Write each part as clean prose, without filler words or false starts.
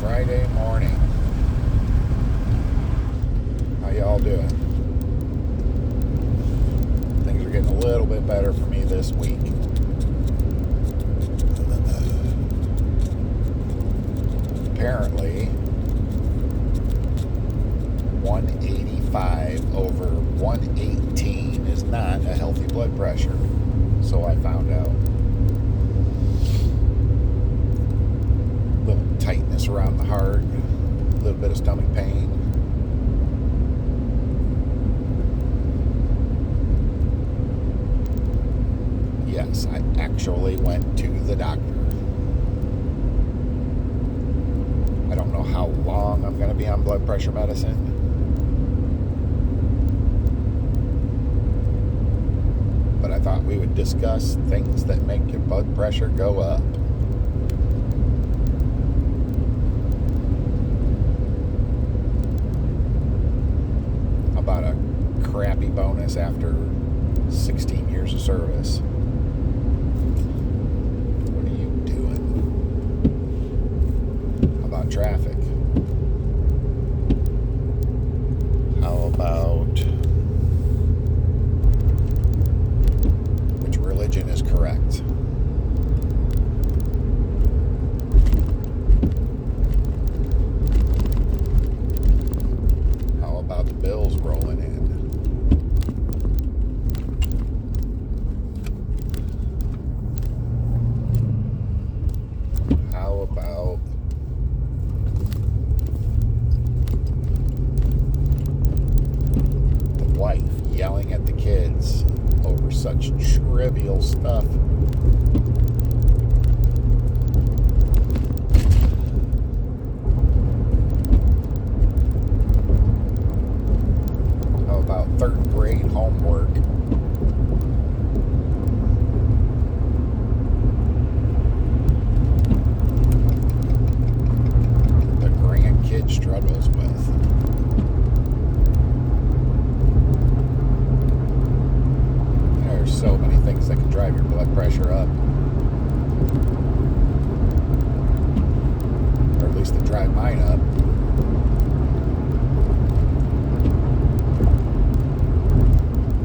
Friday morning. How y'all doing? Things are getting a little bit better for me this week. Apparently, 185 over 118 is not a healthy blood pressure. So I found out. A little tightness around the heart, a little bit of stomach pain. Yes, I actually went to the doctor. I don't know how long I'm going to be on blood pressure medicine. But I thought we would discuss things that make your blood pressure go up. About a crappy bonus after 16 years of service. What are you doing? How about traffic? How about which religion is correct? How about the bills rolling in? How about the wife yelling at the kids over such trivial stuff? How about third grade homework? The grandkid struggles with. There's so many things that can drive your blood pressure up. Or at least they drive mine up.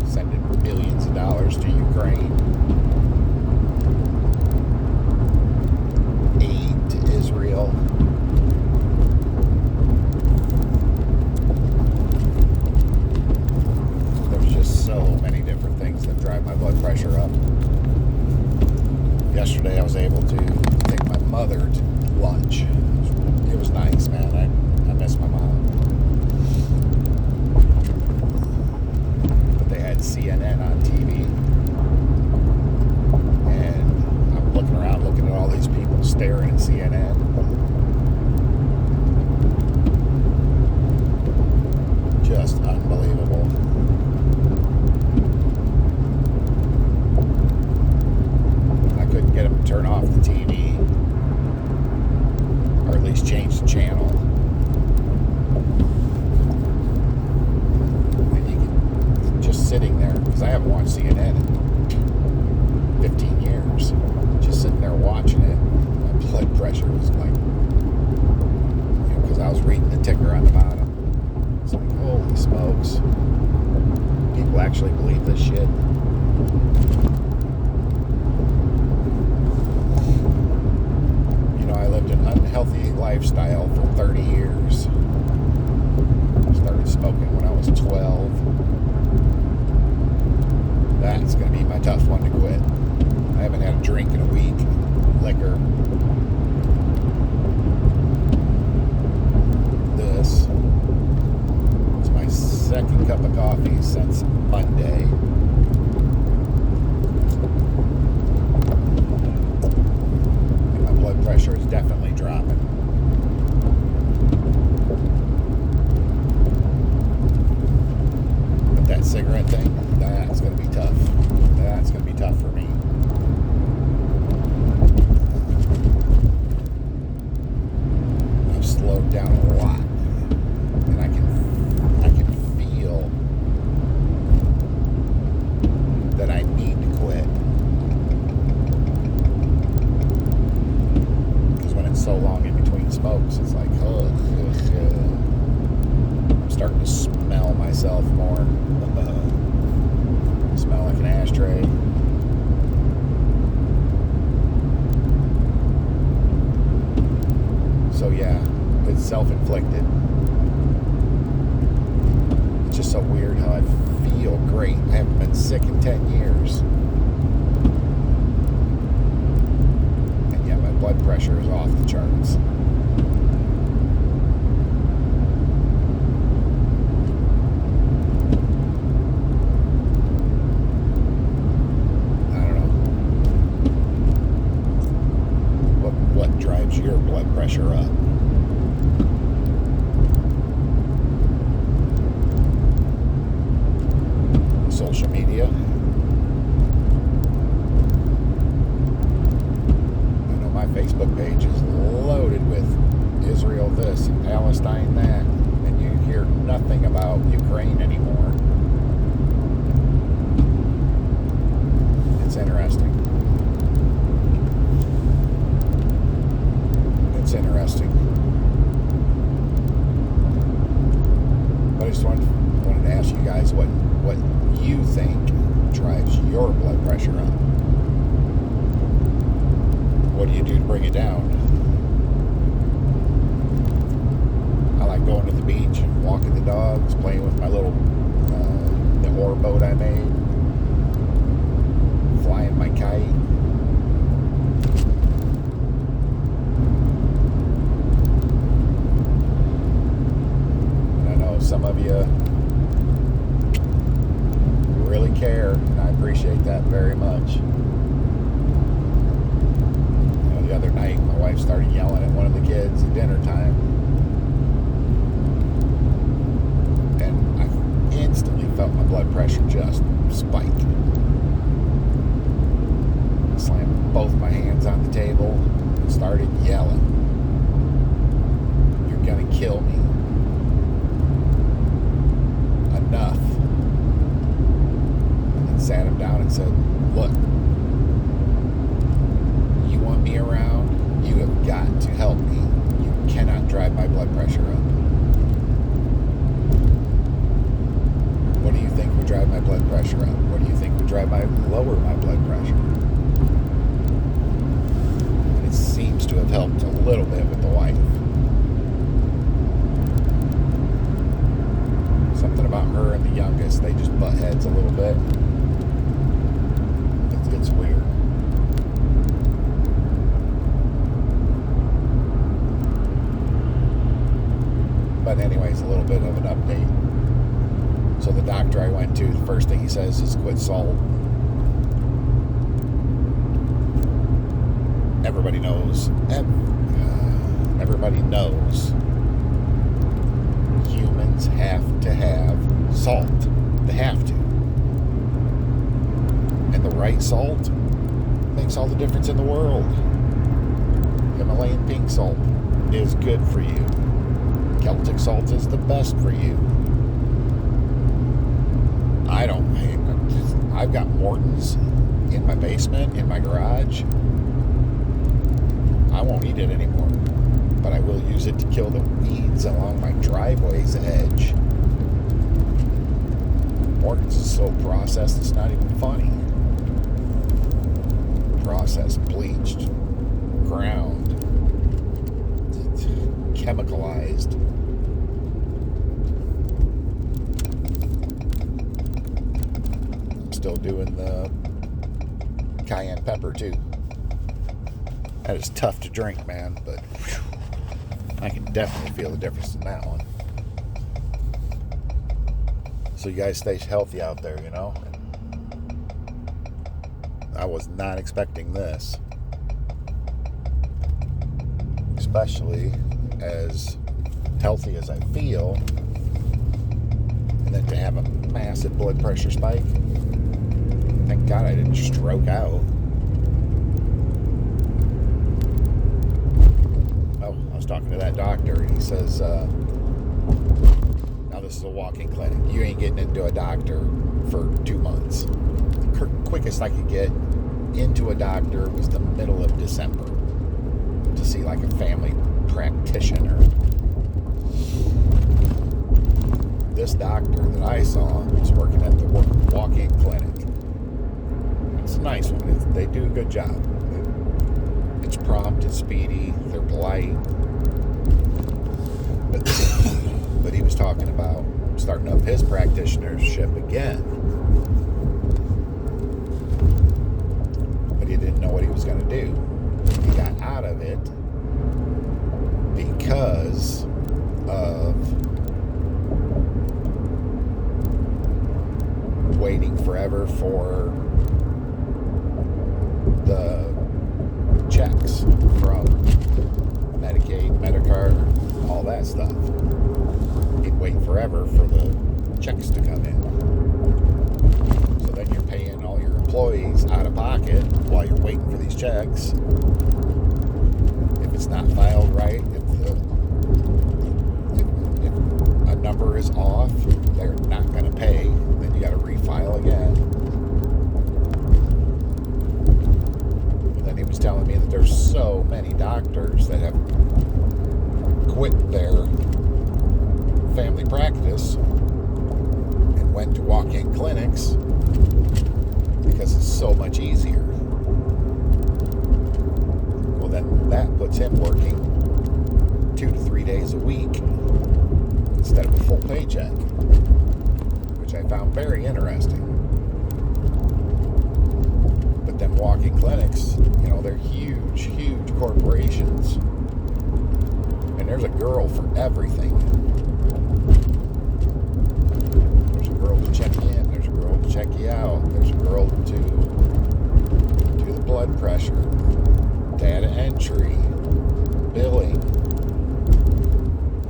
Sending billions of dollars to Ukraine. Aid to Israel. There's just so many different things that drive my blood pressure up. Yesterday I was able to take my mother to lunch. It was nice, man. I miss my mom. But they had CNN on TV. And I'm looking around looking at all these people staring at CNN. Just unbelievable. I couldn't get them to turn off the TV. Or at least change the channel. And you can just sitting there, because I haven't watched CNN in 15 years. Just sitting there watching it, my blood pressure was like, because I was reading the ticker on the bottom. It's like, holy smokes. People actually believe this shit. I lived an unhealthy lifestyle for 30 years. I started smoking when I was 12. That's going to be my tough one to quit. I haven't had a drink in a week. Liquor. This is my second cup of coffee since Monday. Blood pressure is definitely dropping. But that cigarette thing, that's going to be tough. That's going to be tough for me. I've slowed down a lot. And I can feel that I need to quit. So long in between smokes, it's like, ugh. I'm starting to smell myself more. Smell like an ashtray. So yeah, it's self-inflicted. It's just so weird how I feel great. I haven't been sick in 10 years. And yet my blood pressure is off the charts. What drives your blood pressure up? Social media? I know my Facebook page is loaded with Israel this and Palestine that, and you hear nothing about Ukraine anymore. It's interesting. It's interesting. But I just wanted to ask you guys what you think drives your blood pressure up. What do you do to bring it down? I like going to the beach and walking the dogs, playing with my little the oar boat I made, flying my kite. Some of you really care, and I appreciate that very much. The other night, my wife started yelling at one of the kids at dinner time, and I instantly felt my blood pressure just spike. I slammed both my hands on the table and started yelling, "You're gonna kill me. Enough." And then sat him down and said, "Look, you want me around, you have got to help me. You cannot drive my blood pressure up." What do you think would drive my blood pressure up? What do you think would lower my blood pressure? And it seems to have helped a little bit with the wife. Something about her and the youngest, they just butt heads a little bit. It's weird. But anyways, a little bit of an update. So the doctor I went to, the first thing he says is quit salt. Everybody knows humans have to have salt. They have to. And the right salt makes all the difference in the world. Himalayan pink salt is good for you. Celtic salt is the best for you. I've got Morton's in my basement, in my garage. I won't eat it anymore, but I will use it to kill the weeds along my driveway's edge. Morton's is so processed, it's not even funny. Processed, bleached, ground, chemicalized. I'm still doing the cayenne pepper too. That is tough to drink, man, but whew, I can definitely feel the difference in that one. So you guys stay healthy out there, you know? I was not expecting this. Especially as healthy as I feel. And then to have a massive blood pressure spike. Thank God I didn't stroke out. I was talking to that doctor, and he says, now this is a walk-in clinic. You ain't getting into a doctor for 2 months. The quickest I could get into a doctor was the middle of December to see like a family practitioner. This doctor that I saw was working at the walk-in clinic. It's a nice one. They do a good job. It's prompt, it's speedy, they're polite. But he was talking about starting up his practitionership again. But he didn't know what he was going to do. He got out of it because of waiting forever for the checks from Medicaid, Medicare, all that stuff. He'd wait forever for the checks to come in. So then you're paying all your employees out of pocket while you're waiting for these checks. If it's not filed right, if a number is off, they're not going to pay. Then you got to refile again. And then he was telling me that there's so many doctors that have quit their family practice and went to walk-in clinics because it's so much easier. Well, then that puts him working 2 to 3 days a week instead of a full paycheck, which I found very interesting. But then walk-in clinics, they're huge, huge corporations. And there's a girl for everything. There's a girl to check you in. There's a girl to check you out. There's a girl to do the blood pressure, data entry, billing.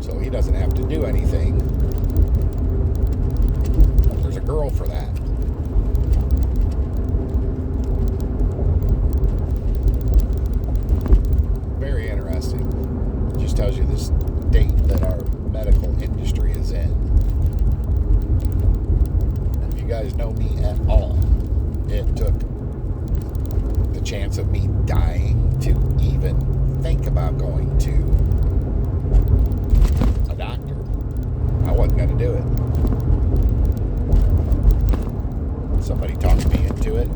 So he doesn't have to do anything. There's a girl for that. Very interesting. Just tells you the state that our medical industry is in. And if you guys know me at all, it took the chance of me dying to even think about going to a doctor. I wasn't going to do it. Somebody talked me into it.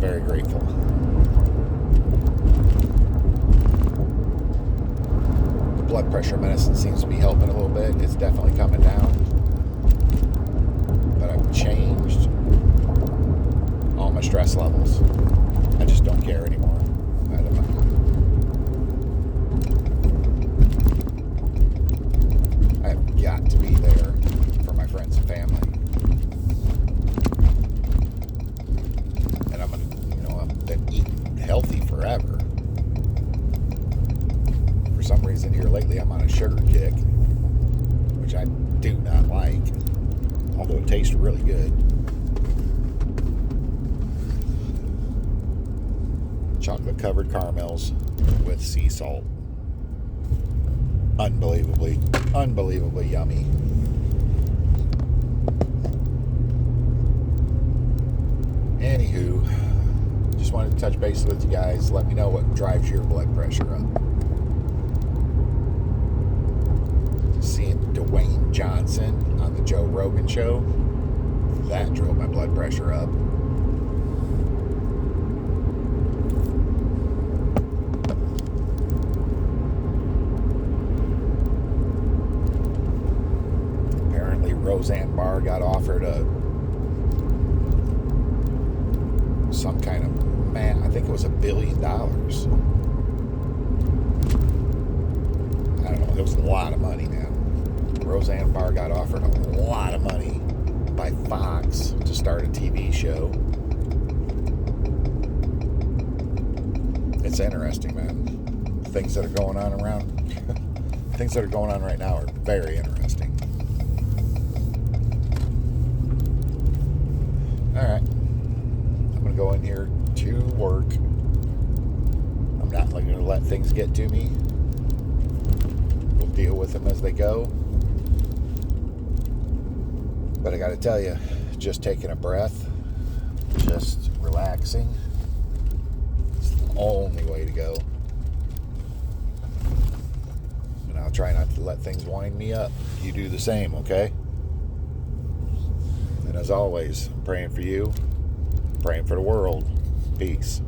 Very grateful. The blood pressure medicine seems to be helping a little bit. It's definitely coming down. But I've changed all my stress levels. I just don't care anymore. I have got to be there for my friends and family. Eating healthy forever. For some reason here lately I'm on a sugar kick, which I do not like, although it tastes really good. Chocolate covered caramels with sea salt. Unbelievably yummy. Anywho, just wanted to touch base with you guys. Let me know what drives your blood pressure up. Seeing Dwayne Johnson on the Joe Rogan show, that drove my blood pressure up. Apparently Roseanne Barr got offered some kind of I think it was $1 billion. I don't know. It was a lot of money, man. Roseanne Barr got offered a lot of money by Fox to start a TV show. It's interesting, man. Things that are going on right now are very interesting. All right. I'm going to go in here to work. I'm not going to let things get to me. We'll deal with them as they go. But I got to tell you, just taking a breath, just relaxing. It's the only way to go. And I'll try not to let things wind me up. You do the same, okay? And as always, I'm praying for you, praying for the world. Peace.